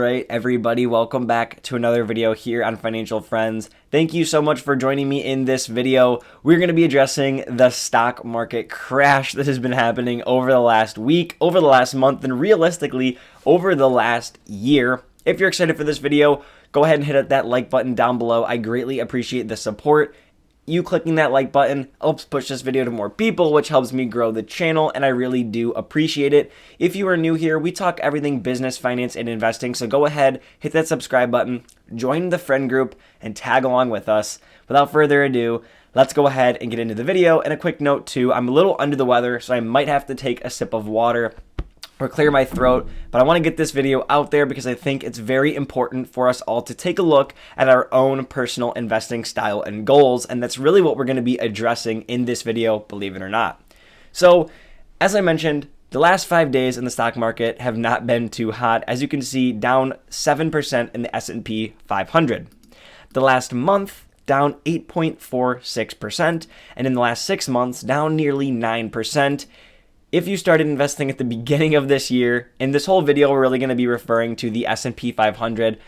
Right, everybody, welcome back to another video here on Financial Friends. Thank you so much for joining me in this video. We're going to be addressing the stock market crash that has been happening over the last week, over the last month, and realistically over the last year. If you're excited for this video, go ahead and hit that like button down below. I greatly appreciate the support. You clicking that like button helps push this video to more people, which helps me grow the channel, and I really do appreciate it. If you are new here, we talk everything business, finance, and investing, so go ahead, hit that subscribe button, join the friend group, and tag along with us. Without further ado, let's go ahead and get into the video. And a quick note too, I'm a little under the weather, so I might have to take a sip of water or clear my throat, but I want to get this video out there because I think it's very important for us all to take a look at our own personal investing style and goals, and that's really what we're going to be addressing in this video, believe it or not. So, as I mentioned, the last 5 days in the stock market have not been too hot. As you can see, down 7% in the S&P 500. The last month, down 8.46%, and in the last 6 months, down nearly 9%. If you started investing at the beginning of this year, in this whole video, we're really going to be referring to the S&P 500,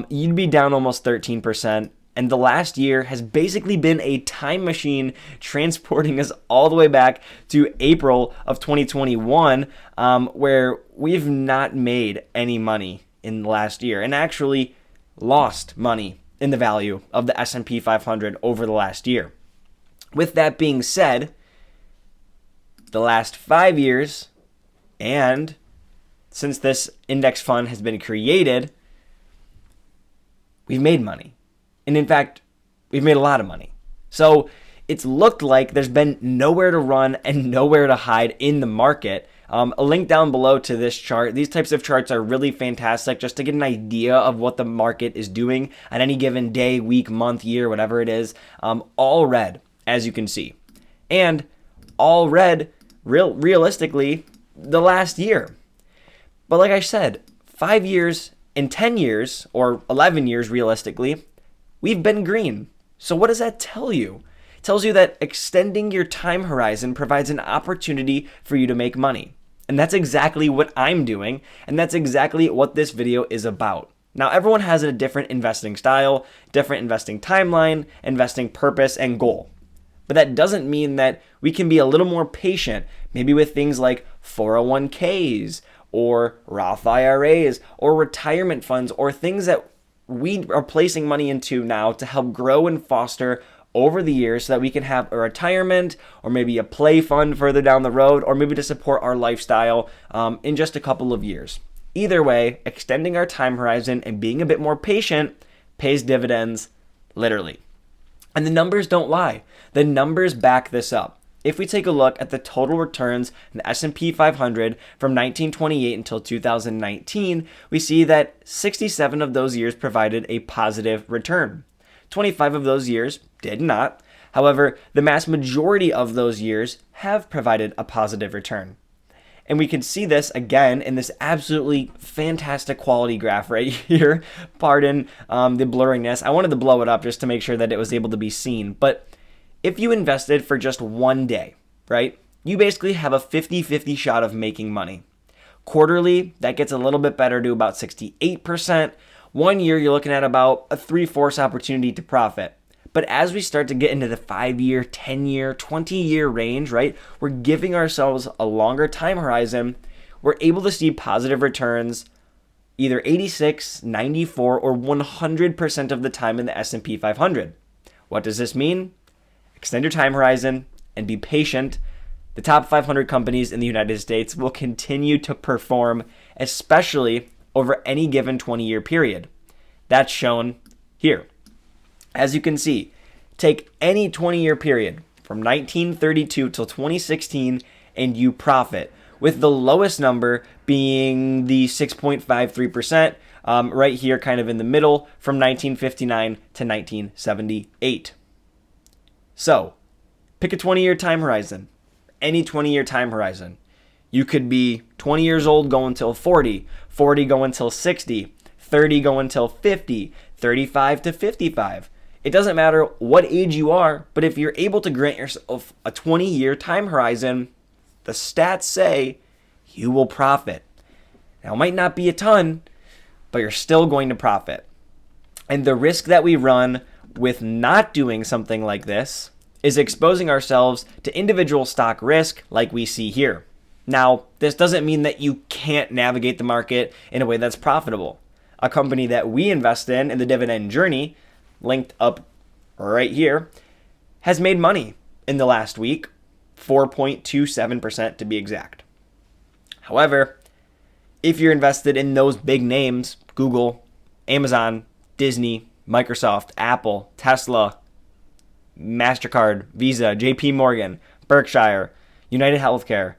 you'd be down almost 13%. And the last year has basically been a time machine transporting us all the way back to April of 2021, where we've not made any money in the last year and actually lost money in the value of the S&P 500 over the last year. With that being said, the last 5 years, and since this index fund has been created, we've made money. And in fact, we've made a lot of money. So it's looked like there's been nowhere to run and nowhere to hide in the market. A link down below to this chart. These types of charts are really fantastic just to get an idea of what the market is doing on any given day, week, month, year, whatever it is. All red, as you can see. And all red realistically the last year. But like I said, 5 years and 10 years, or 11 years realistically, we've been green. So what does that tell you? It tells you that extending your time horizon provides an opportunity for you to make money. And that's exactly what I'm doing, and that's exactly what this video is about. Now, everyone has a different investing style, different investing timeline, investing purpose, and goal. But that doesn't mean that we can be a little more patient, maybe with things like 401ks or Roth IRAs or retirement funds or things that we are placing money into now to help grow and foster over the years so that we can have a retirement or maybe a play fund further down the road or maybe to support our lifestyle in just a couple of years. Either way, extending our time horizon and being a bit more patient pays dividends, literally. And the numbers don't lie. The numbers back this up. If we take a look at the total returns in the S&P 500 from 1928 until 2019, we see that 67 of those years provided a positive return. 25 of those years did not. However, the mass majority of those years have provided a positive return. And we can see this again in this absolutely fantastic quality graph right here. Pardon the blurriness. I wanted to blow it up just to make sure that it was able to be seen. But if you invested for just 1 day, right, you basically have a 50-50 shot of making money. Quarterly, that gets a little bit better to about 68%. 1 year, you're looking at about a 3/4 opportunity to profit. But as we start to get into the 5-year, 10-year, 20-year range, right, we're giving ourselves a longer time horizon. We're able to see positive returns either 86, 94, or 100% of the time in the S&P 500. What does this mean? Extend your time horizon and be patient. The top 500 companies in the United States will continue to perform, especially over any given 20-year period. That's shown here. As you can see, take any 20-year period from 1932 till 2016 and you profit, with the lowest number being the 6.53%, right here kind of in the middle from 1959 to 1978. So, pick a 20-year time horizon, any 20-year time horizon. You could be 20 years old going till 40, 40 going till 60, 30 going till 50, 35 to 55. It doesn't matter what age you are, but if you're able to grant yourself a 20-year time horizon, the stats say you will profit. Now, it might not be a ton, but you're still going to profit. And the risk that we run with not doing something like this is exposing ourselves to individual stock risk like we see here. Now, this doesn't mean that you can't navigate the market in a way that's profitable. A company that we invest in the Dividend Journey, linked up right here, has made money in the last week, 4.27% to be exact. However, if you're invested in those big names, Google, Amazon, Disney, Microsoft, Apple, Tesla, MasterCard, Visa, JP Morgan, Berkshire, United Healthcare,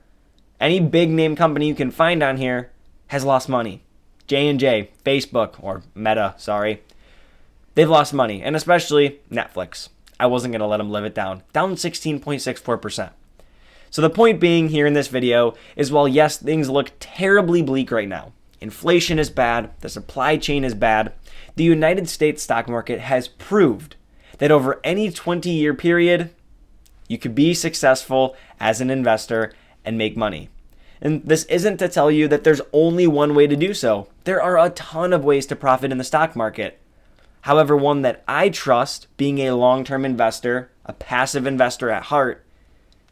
any big name company you can find on here has lost money. J&J, Facebook, or Meta, they've lost money, and especially Netflix. I wasn't going to let them live it down 16.64%. So the point being here in this video is, while yes, things look terribly bleak right now, inflation is bad, the supply chain is bad, the United States stock market has proved that over any 20-year period, you could be successful as an investor and make money. And this isn't to tell you that there's only one way to do so. There are a ton of ways to profit in the stock market. However, one that I trust, being a long-term investor, a passive investor at heart,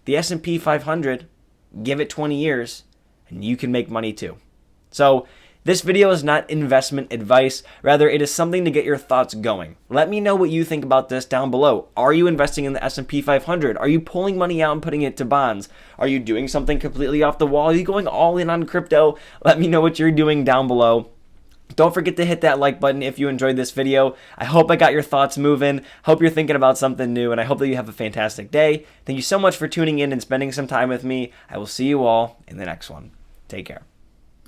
the S&P 500, give it 20 years, and you can make money too. So this video is not investment advice. Rather, it is something to get your thoughts going. Let me know what you think about this down below. Are you investing in the S&P 500? Are you pulling money out and putting it to bonds? Are you doing something completely off the wall? Are you going all in on crypto? Let me know what you're doing down below. Don't forget to hit that like button if you enjoyed this video. I hope I got your thoughts moving. Hope you're thinking about something new, and I hope that you have a fantastic day. Thank you so much for tuning in and spending some time with me. I will see you all in the next one. Take care.